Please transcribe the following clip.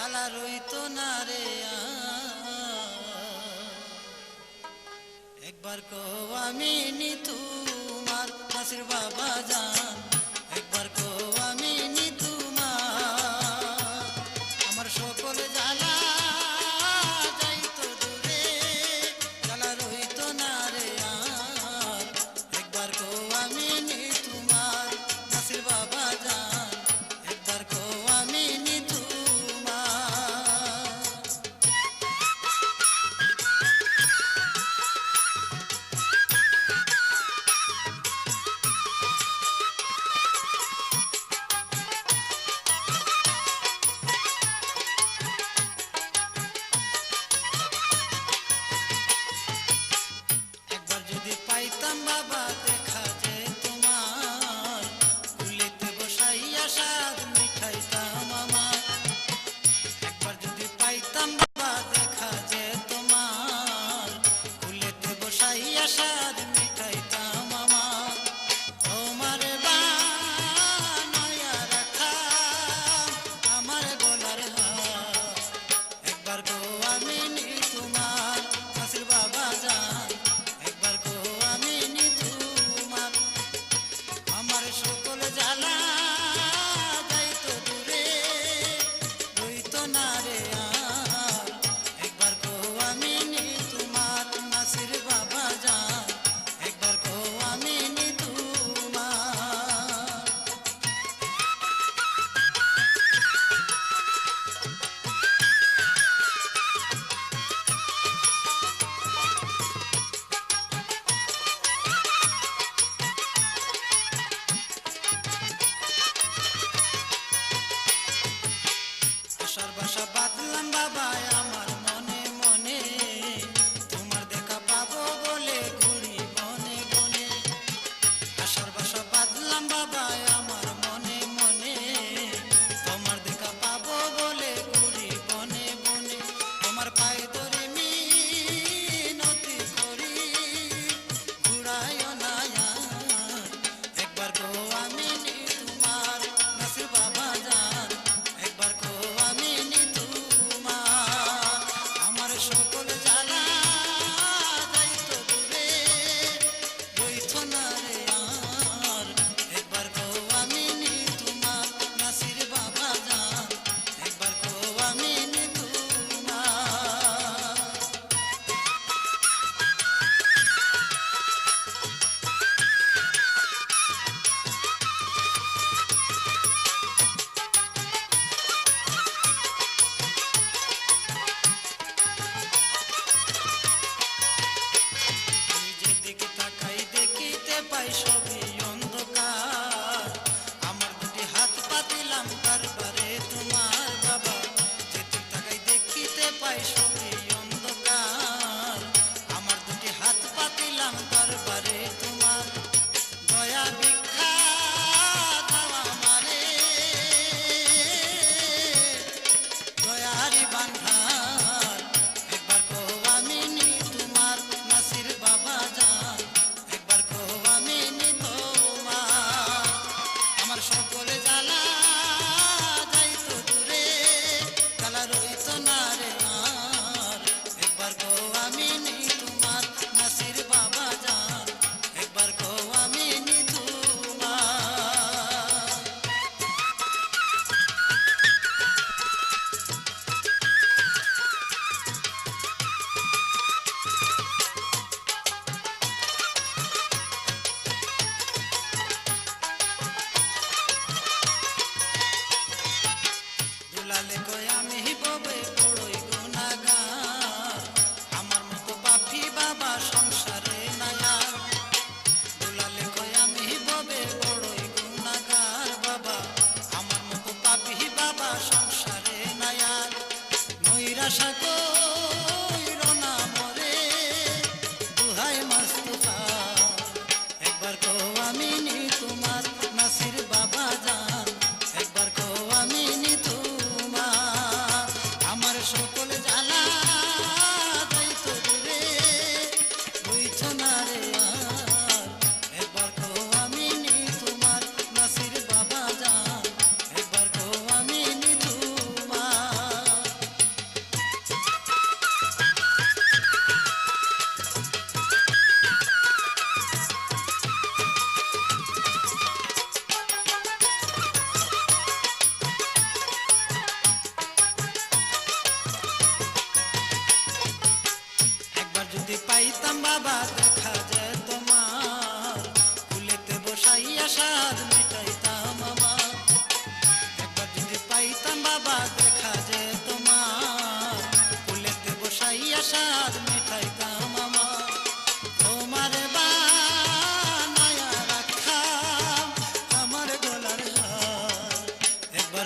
জ্বালা রইতো না রে একবার কো আমি নি তোমার নাসির বাবা জান একবার কো আমি নি তোমার আমার সকল জ্বালা যাইতো দূরে জ্বালা রইতো না রে একবার কো আমি নি তোমার নাসির বাবা জান একবার কো আমি নি তোমার পাইতাম বাবা দেখা যে তোমার কুলেতে বসাইয়া স্বাদ মিঠাইতাম আমার একবার যদি পাইতাম বাবা দেখা যে তোমার কুলেতে বসাইয়া স্বাদ মিঠাইতাম আমার তোমার বানাইয়া রাখা আমার গলার হার একবার গো আমি নি তোমার নাসির বাবা জান সকল জ্বালা যাইতো দূরে রইতো না রে একবার কো আমি নি তোমার নাসির বাবা জান একবার কো আমি নি তোমার বাসা বাঁধলাম বাবা আমার মনে মনে তোমার দেখা পাবো বলে ঘুরি বনে বনে আশার বাসা বাঁধলাম বাবা আমার মনে মনে তোমার দেখা পাবো বলে ঘুরি বনে বনে তোমার পায়ে ধরে মিনতি করি ঘুরায় না একবার গো আমি নি তোমার নাসির বাবা জান একবার গো আমি নি তোমার আমার সকল জ্বালা যাইতো দূরে রইতো না রে একবার গো আমি নি তোমার নাসির বাবা জান একবার গো আমি নি তোমার পাই সবই অন্ধকার আমার দুটি হাত পাতিলাম তারপরে তোমার বাবা যেতে তাকাই দেখিতে পাই সবই অন্ধকার আমার দুটি হাত পাতিলাম তারপরে তোমার দয়া ভিক্ষা দাও আমারে দয়ারি বান্ধার একবার কো আমি নি তোমার নাসির বাবা জান একবার কো আমি নি তোমার আমার সকল জ্বালা যাইতো দূরে জ্বালা রইতো না রে একবার কো আমি নি তোমার নাসির বাবা জান একবার কো আমি নি তোমার দুলালে কয় আমি ববে বড়ই গুনাহগার আমার মতো পাপী বাবা সংসারে নায়া দুলালে কয় আমি ববে বড়ই গুনাহগার বাবা আমার মতো পাপী বাবা সংসারে নায়া নৈরাশা কইরো না মরে দুহাই মাস্তুফা একবার কো আমি নি তোমার নাসির বাবা জান একবার কো আমি নি তোমার আমার সকল জ্বালা যাইতো দূরে রইতো না রে একবার কো আমি নি তোমার নাসির বাবা জান একবার কো আমি নি তোমার বাবা দেখা যায় তোমার কুলেতে বসাইয়া স্বাদ মিটাইতাম আমার একবার যদি পাইতাম বাবা দেখা যায় তোমার কুলেতে বসাইয়া স্বাদ মিটাইতাম আমার তোমার বানায়া রাখতাম আমার গলার হার একবার